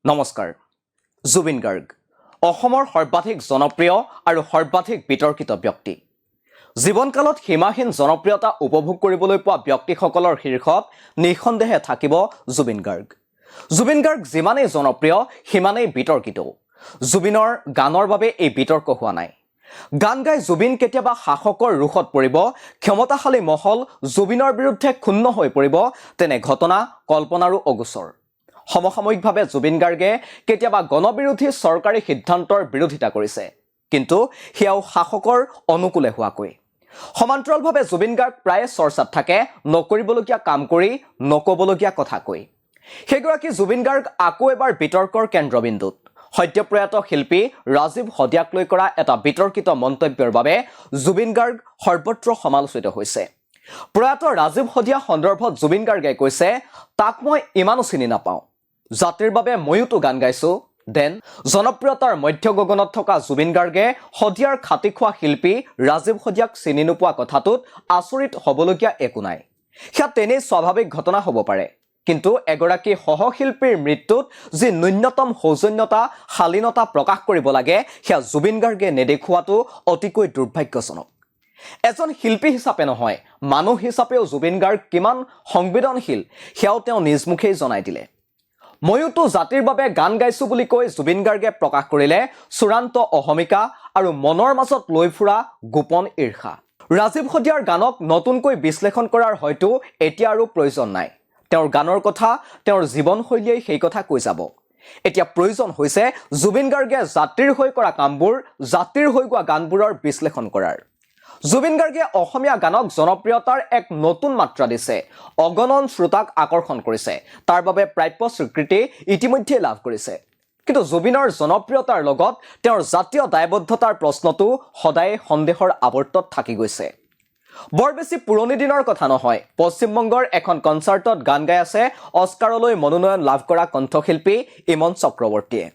নমস্কাৰ। জুবিন গাৰ্গ অসমৰ সৰ্বাধিক জনপ্ৰিয় আৰু সৰ্বাধিক বিতৰ্কিত ব্যক্তি। জীৱনকালত সীমাহীন জনপ্ৰিয়তা উপভোগ কৰিবলৈ পোৱা ব্যক্তিসকলৰ শীৰ্ষত নিঃসন্দেহে থাকিব জুবিন গাৰ্গ। জুবিন গাৰ্গ যিমানেই জনপ্ৰিয় সিমানেই বিতৰ্কিত। জুবিনৰ গানৰ বাবে এই বিতৰ্ক হোৱা নাই। গান গাই জুবিন কেতিয়াবা শাসকৰ ৰোষত পৰিব, ক্ষমতাশালী মহল জুবিনৰ বিৰুদ্ধে ক্ষুণ্ণ হৈ পৰিব, তেনে ঘটনা কল্পনাৰো অগোচৰ। সমসাময়িকভাৱে জুবিন গাৰ্গে কেতিয়াবা গণবিৰোধী চৰকাৰী সিদ্ধান্তৰ বিৰোধিতা কৰিছে, কিন্তু সেয়াও শাসকৰ অনুকূলে হোৱাকৈ। সমান্তৰালভাৱে জুবিন গাৰ্গ প্ৰায়ে চৰ্চাত থাকে, নকৰিবলগীয়া কাম কৰি, নক'বলগীয়া কথা কৈ। সেইগৰাকী জুবিন গাৰ্গ আকৌ এবাৰ বিতৰ্কৰ কেন্দ্ৰবিন্দুত। সদ্যপ্ৰয়াত শিল্পী ৰাজীৱ হদিয়াক লৈ কৰা এটা বিতৰ্কিত মন্তব্যৰ বাবে জুবিন গাৰ্গ সৰ্বত্ৰ সমালোচিত হৈছে। প্ৰয়াত ৰাজীৱ হদিয়া সন্দৰ্ভত জুবিন গাৰ্গে কৈছে, তাক মই ইমানো চিনি নাপাওঁ, জাতিৰ বাবে ময়োতো গান গাইছো। দেন জনপ্ৰিয়তাৰ মধ্য গগনত থকা জুবিন গাৰ্গে হদিয়াৰ খাটি খোৱা শিল্পী ৰাজীৱ হদিয়াক চিনি নোপোৱা কথাটোত আচৰিত হ'বলগীয়া একো নাই। সেয়া তেনেই স্বাভাৱিক ঘটনা হ'ব পাৰে, কিন্তু এগৰাকী সহশিল্পীৰ মৃত্যুত যি ন্যূনতম সৌজন্যতা শালীনতা প্ৰকাশ কৰিব লাগে, সেয়া জুবিন গাৰ্গে নেদেখুৱাটো অতিকৈ দুৰ্ভাগ্যজনক। এজন শিল্পী হিচাপে নহয়, মানুহ হিচাপেও জুবিন গাৰ্গ কিমান সংবেদনশীল সেয়াও তেওঁ নিজ মুখেই জনাই দিলে। ময়োতো জাতিৰ বাবে গান গাইছো বুলি কৈ জুবিন গাৰ্গে প্ৰকাশ কৰিলে চূড়ান্ত অহমিকা আৰু মনৰ মাজত লৈ ফুৰা গোপন ঈৰ্ষা। ৰাজীৱ হদিয়াৰ গানক নতুনকৈ বিশ্লেষণ কৰাৰ হয়তো এতিয়া আৰু প্ৰয়োজন নাই। তেওঁৰ গানৰ কথা, তেওঁৰ জীৱনশৈলীয়ে সেই কথা কৈ যাব। এতিয়া প্ৰয়োজন হৈছে জুবিন গাৰ্গে জাতিৰ হৈ কৰা কামবোৰ, জাতিৰ হৈ গোৱা গানবোৰৰ বিশ্লেষণ কৰাৰ। জুবিন গাৰ্গে অসমীয়া গানক জনপ্ৰিয়তাৰ এক নতুন মাত্ৰা দিছে, অগণন শ্ৰোতাক আকৰ্ষণ কৰিছে, তাৰ বাবে প্ৰাপ্য স্বীকৃতি ইতিমধ্যে লাভ কৰিছে। কিন্তু জুবিনৰ জনপ্ৰিয়তাৰ লগত তেওঁৰ জাতীয় দায়বদ্ধতাৰ প্ৰশ্নটো সদায় সন্দেহৰ আৱৰ্তত থাকি গৈছে। বৰ বেছি পুৰণি দিনৰ কথা নহয়, পশ্চিমবংগৰ এখন কনচাৰ্টত গান গাই আছে অস্কাৰলৈ মনোনয়ন লাভ কৰা কণ্ঠশিল্পী ইমন চক্ৰৱৰ্তীয়ে।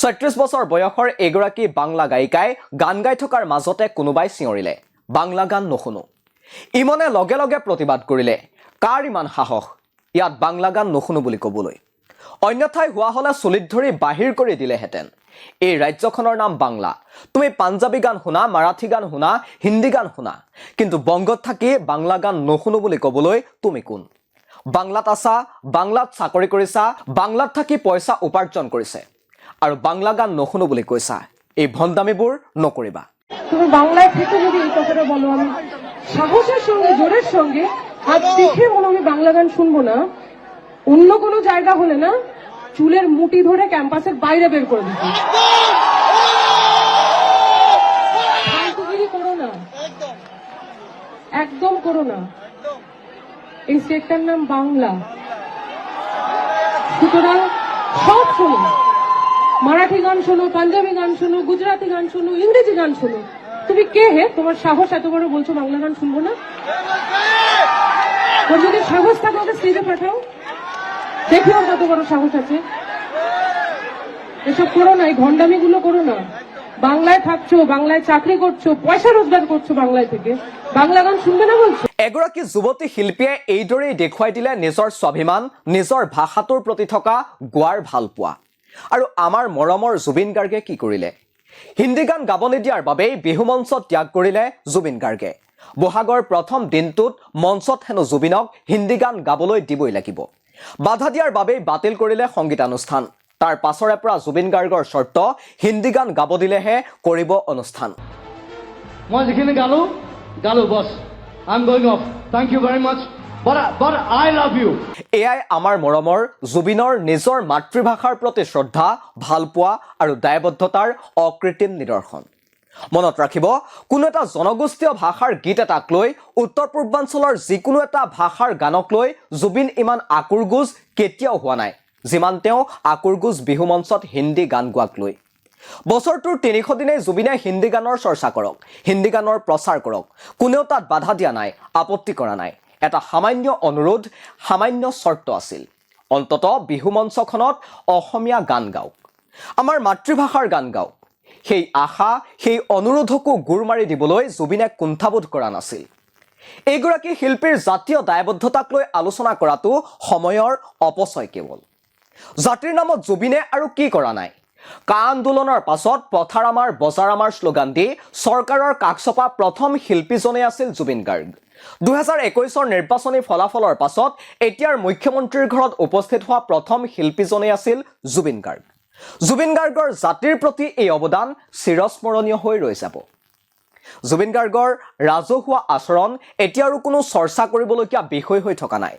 ৩৬ বছৰ বয়সৰ এগৰাকী বাংলা গায়িকাই গান গাই থকাৰ মাজতে কোনোবাই চিঞৰিলে, বাংলা গান নুশুনো। ইমনে লগে লগে প্ৰতিবাদ কৰিলে, কাৰ ইমান সাহস ইয়াত বাংলা গান নুশুনো বুলি ক'বলৈ। অন্যথাই হোৱা হ'লে চুলিত ধৰি বাহিৰ কৰি দিলেহেঁতেন। এই ৰাজ্যখনৰ নাম বাংলা। তুমি পাঞ্জাবী গান শুনা, মাৰাঠী গান শুনা, হিন্দী গান শুনা, কিন্তু বংগত থাকি বাংলা গান নুশুনো বুলি ক'বলৈ তুমি কোন? বাংলাত আছা, বাংলাত চাকৰি কৰিছা, বাংলাত থাকি পইচা উপাৰ্জন কৰিছে, আৰু বাংলা গান নুশুনো বুলি কৈছা। এই ভণ্ডামিবোৰ নকৰিবা। তুমি বাংলায় থেকে যদি এই কথাটা বলো, আমি সাহসের সঙ্গে জোরের সঙ্গে হাত দেখে বলো আমি বাংলা গান শুনবো না, অন্য কোনো জায়গা হলে না চুলের মুঠি ধরে ক্যাম্পাসের বাইরে বের করে দিত। ফালতুগিরি করো না, একদম করো না। এই স্টেটটার নাম বাংলা, সুতরাং সব শোনো, মারাঠি গান শোনো, পাঞ্জাবি গান শোনো, গুজরাটি গান শোনো, ইংরেজি গান শোনো। তুমি কে হে? তোমার সাহস এত বড় বলছো বাংলা গান শুনবো না? তোর যদি সাহস থাকে ওকে স্টেজে পাঠাও, দেখি ওর কত বড় সাহস আছে। এসব করো না, এই ভণ্ডামি গুলো করো না। বাংলায় থাকছো, বাংলায় চাকরি করছো, পয়সা রোজগার করছো বাংলায় থেকে, বাংলা গান শুনবে না বলছো? এগৰাকী যুৱতী শিল্পীয়ে এইদৰেই দেখুৱাই দিলে নিজৰ স্বাভিমান, নিজৰ ভাষাটোৰ প্ৰতি থকা গোৱাৰ ভাল পোৱা। আৰু আমাৰ মৰমৰ জুবিন গাৰ্গে কি কৰিলে? হিন্দী গান গাব নিদিয়াৰ বাবেই বিহু মঞ্চ ত্যাগ কৰিলে জুবিন গাৰ্গে। বহাগৰ প্ৰথম দিনটোত মঞ্চত হেনো জুবিনক হিন্দী গান গাবলৈ দিবই লাগিব। বাধা দিয়াৰ বাবেই বাতিল কৰিলে সংগীতানুষ্ঠান। তাৰ পাছৰে পৰা জুবিন গাৰ্গৰ চৰ্ত, হিন্দী গান গাব দিলেহে কৰিব অনুষ্ঠান। মই যিখিনি গালো boss, I am going off, thank you very much, but I love you. এয়াই আমাৰ মৰমৰ জুবিনৰ নিজৰ মাতৃভাষাৰ প্ৰতি শ্ৰদ্ধা, ভালপোৱা আৰু দায়বদ্ধতাৰ অকৃত্ৰিম নিদৰ্শন। মনত ৰাখিব, কোনো এটা জনগোষ্ঠীয় ভাষাৰ গীত এটাক লৈ, উত্তৰ পূৰ্বাঞ্চলৰ যিকোনো এটা ভাষাৰ গানক লৈ জুবিন ইমান আকুৰগুজ কেতিয়াও হোৱা নাই, যিমান তেওঁ আকুৰগুজ বিহু মঞ্চত হিন্দী গান গোৱাক লৈ। বছৰটোৰ ৩০০ দিনেই জুবিনে হিন্দী গানৰ চৰ্চা কৰক, হিন্দী গানৰ প্ৰচাৰ কৰক, কোনেও তাত বাধা দিয়া নাই, আপত্তি কৰা নাই। এটা সামান্য অনুৰোধ, সামান্য চৰ্ত আছিল, অন্ততঃ বিহু মঞ্চখনত অসমীয়া গান গাওক, আমাৰ মাতৃভাষাৰ গান গাওক। সেই আশা, সেই অনুৰোধকো গুৰ মাৰি দিবলৈ জুবিনে কুণ্ঠাবোধ কৰা নাছিল। এইগৰাকী শিল্পীৰ জাতীয় দায়বদ্ধতাক লৈ আলোচনা কৰাটো সময়ৰ অপচয় কেৱল। জাতিৰ নামত জুবিনে আৰু কি কৰা নাই? কা আন্দোলনৰ পাছত পথাৰ আমাৰ বজাৰ আমাৰ শ্লোগান দি চৰকাৰৰ কাষ চপা প্ৰথম শিল্পীজনে আছিল জুবিন গাৰ্গ। 2021 নিৰ্বাচনী ফলাফলৰ পাছত এতিয়াৰ মুখ্যমন্ত্ৰীৰ ঘৰত উপস্থিত হোৱা প্ৰথম শিল্পীজনে আছিল জুবিন গাৰ্গ। জুবিন গাৰ্গৰ জাতিৰ প্ৰতি এই অৱদান চিৰস্মৰণীয় হৈ ৰৈ যাব। জুবিন গাৰ্গৰ ৰাজহুৱা আচৰণ এতিয়া আৰু কোনো চৰ্চা কৰিবলগীয়া বিষয় হৈ থকা নাই।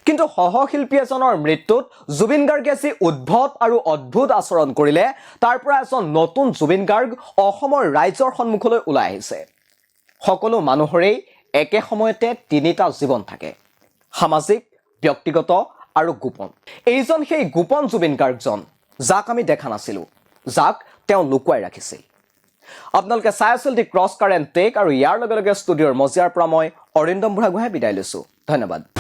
কিন্তু সহশিল্পী এজনৰ মৃত্যুত জুবিন গাৰ্গে যি উদ্ভট আৰু অদ্ভুত আচৰণ কৰিলে তাৰ পৰা এজন নতুন জুবিন গাৰ্গ অসমৰ ৰাইজৰ সন্মুখলৈ ওলাই আহিছে। সকলো মানুহৰেই একে সময়তে তিনিটা জীৱন থাকে, সামাজিক, ব্যক্তিগত আৰু গোপন। এইজন সেই গোপন জুবিন গাৰ্গজন যাক আমি দেখা নাছিলোঁ, যাক তেওঁ লুকুৱাই ৰাখিছিল। আপোনালোকে চাই আছিল দি ক্ৰছ কাৰেণ্ট টেক আৰু ইয়াৰ লগে লগে ষ্টুডিঅ'ৰ মজিয়াৰ পৰা মই অৰিন্দম বুঢ়াগোহাঁই বিদায় লৈছোঁ। ধন্যবাদ।